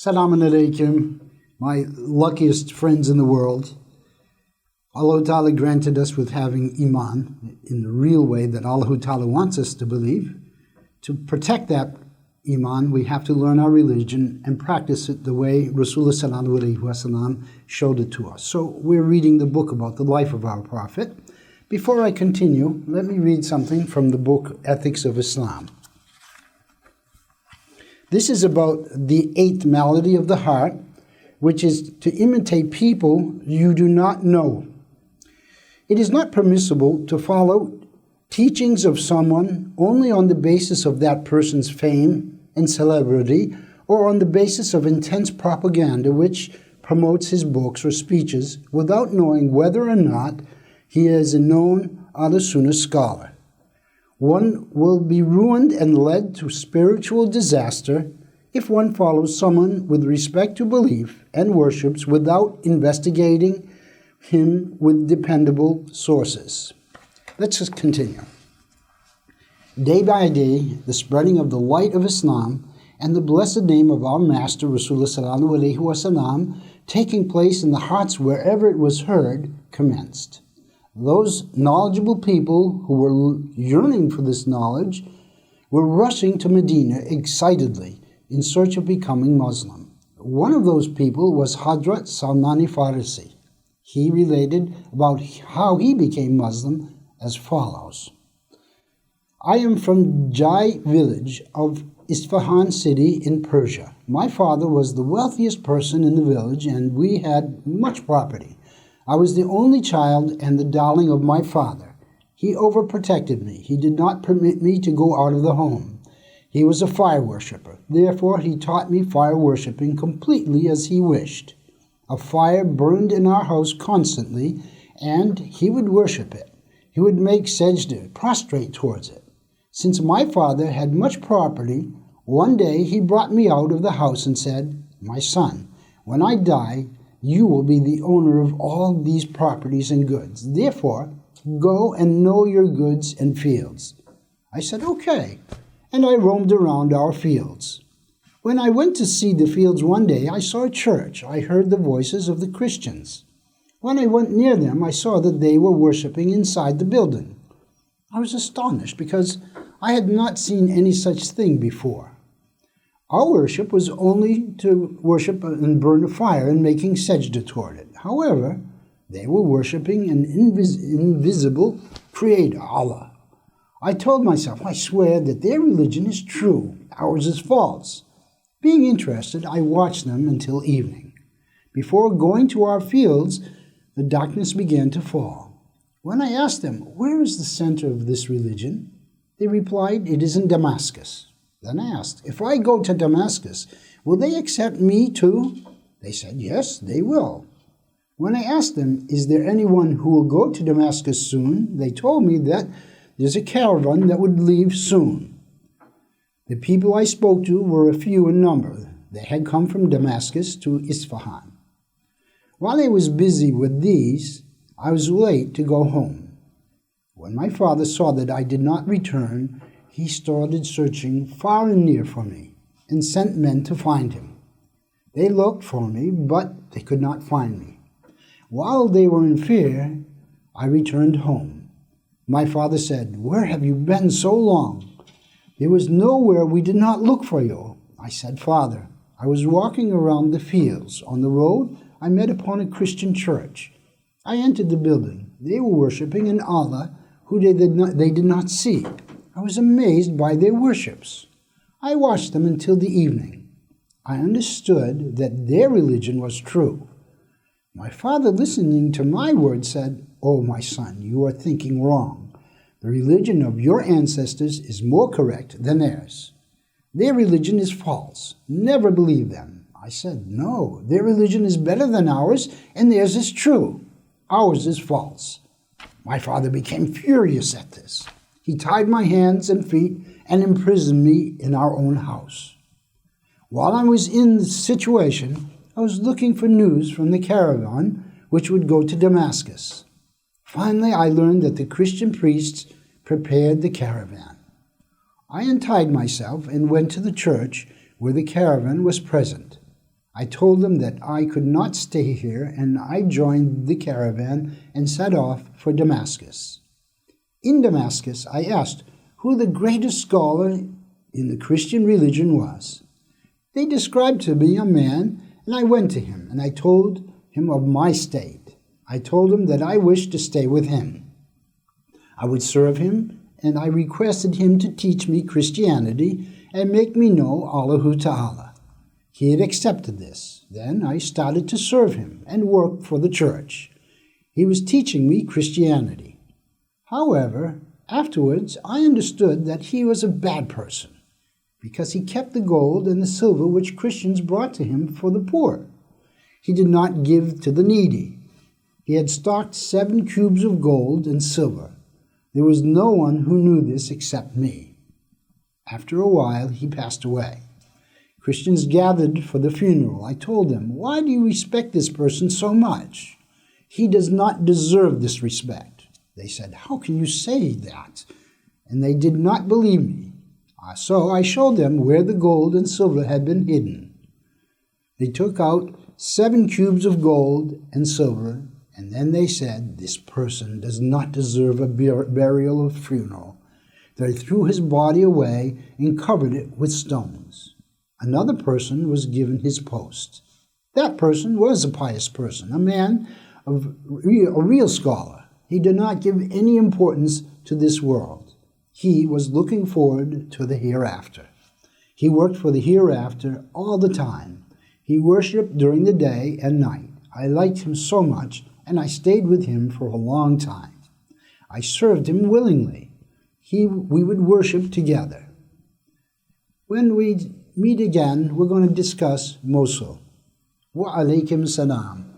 Salmân-i, my luckiest friends in the world. Allah Ta'ala granted us with having Iman in the real way that Allah Ta'ala wants us to believe. To protect that Iman, we have to learn our religion and practice it the way Rasulullah Sallallahu Alaihi Wasallam showed it to us. So we're reading the book about the life of our Prophet. Before I continue, let me read something from the book Ethics of Islam. This is about the 8th malady of the heart, which is to imitate people you do not know. It is not permissible to follow teachings of someone only on the basis of that person's fame and celebrity, or on the basis of intense propaganda which promotes his books or speeches without knowing whether or not he is a known Ahl-Sunnah scholar. One will be ruined and led to spiritual disaster if one follows someone with respect to belief and worships without investigating him with dependable sources. Let's just continue. Day by day, the spreading of the light of Islam and the blessed name of our Master Rasulullah Sallallahu Alaihi Wasallam taking place in the hearts wherever it was heard commenced. Those knowledgeable people who were yearning for this knowledge were rushing to Medina excitedly in search of becoming Muslim. One of those people was Hazrat Salmân-i Fârisî. He related about how he became Muslim as follows. I am from Jai village of Isfahan city in Persia. My father was the wealthiest person in the village and we had much property. I was the only child and the darling of my father. He overprotected me. He did not permit me to go out of the home. He was a fire worshipper. Therefore, he taught me fire worshiping completely as he wished. A fire burned in our house constantly, and he would worship it. He would make sajda, prostrate towards it. Since my father had much property, one day he brought me out of the house and said, "My son, when I die, you will be the owner of all these properties and goods. Therefore, go and know your goods and fields." I said, "Okay," and I roamed around our fields. When I went to see the fields one day, I saw a church. I heard the voices of the Christians. When I went near them, I saw that they were worshiping inside the building. I was astonished because I had not seen any such thing before. Our worship was only to worship and burn a fire and making sajda toward it. However, they were worshiping an invisible creator, Allah. I told myself, I swear that their religion is true, ours is false. Being interested, I watched them until evening. Before going to our fields, the darkness began to fall. When I asked them, "Where is the center of this religion?" they replied, "It is in Damascus." Then I asked, "If I go to Damascus, will they accept me too?" They said, "Yes, they will." When I asked them, "Is there anyone who will go to Damascus soon?" they told me that there's a caravan that would leave soon. The people I spoke to were a few in number. They had come from Damascus to Isfahan. While I was busy with these, I was late to go home. When my father saw that I did not return, he started searching far and near for me and sent men to find him. They looked for me, but they could not find me. While they were in fear, I returned home. My father said, "Where have you been so long? There was nowhere we did not look for you." I said, "Father, I was walking around the fields. On the road, I met upon a Christian church. I entered the building. They were worshiping an Allah who they did not see. I was amazed by their worships. I watched them until the evening. I understood that their religion was true. My father, listening to my words, said, 'Oh, my son, you are thinking wrong. The religion of your ancestors is more correct than theirs. Their religion is false. Never believe them. I said, no, their religion is better than ours, and theirs is true. Ours is false. My father became furious at this. He tied my hands and feet and imprisoned me in our own house. While I was in this situation, I was looking for news from the caravan which would go to Damascus. Finally, I learned that the Christian priests prepared the caravan. I untied myself and went to the church where the caravan was present. I told them that I could not stay here, and I joined the caravan and set off for Damascus. In Damascus, I asked who the greatest scholar in the Christian religion was. They described to me a man, and I went to him, and I told him of my state. I told him that I wished to stay with him. I would serve him, and I requested him to teach me Christianity and make me know Allahu Ta'ala. He had accepted this. Then I started to serve him and work for the church. He was teaching me Christianity. However, afterwards I understood that he was a bad person because he kept the gold and the silver which Christians brought to him for the poor. He did not give to the needy. He had stocked 7 cubes of gold and silver. There was no one who knew this except me. After a while, he passed away. Christians gathered for the funeral. I told them, why do you respect this person so much? He does not deserve this respect. They said, how can you say that? And they did not believe me. So I showed them where the gold and silver had been hidden. They took out 7 cubes of gold and silver, and then they said, this person does not deserve a burial or funeral. They threw his body away and covered it with stones. Another person was given his post. That person was a pious person, a man of a real scholar. He did not give any importance to this world. He was looking forward to the hereafter. He worked for the hereafter all the time. He worshipped during the day and night. I liked him so much, and I stayed with him for a long time. I served him willingly. We would worship together. When we meet again, we're going to discuss Mosul. Wa alaikum salam.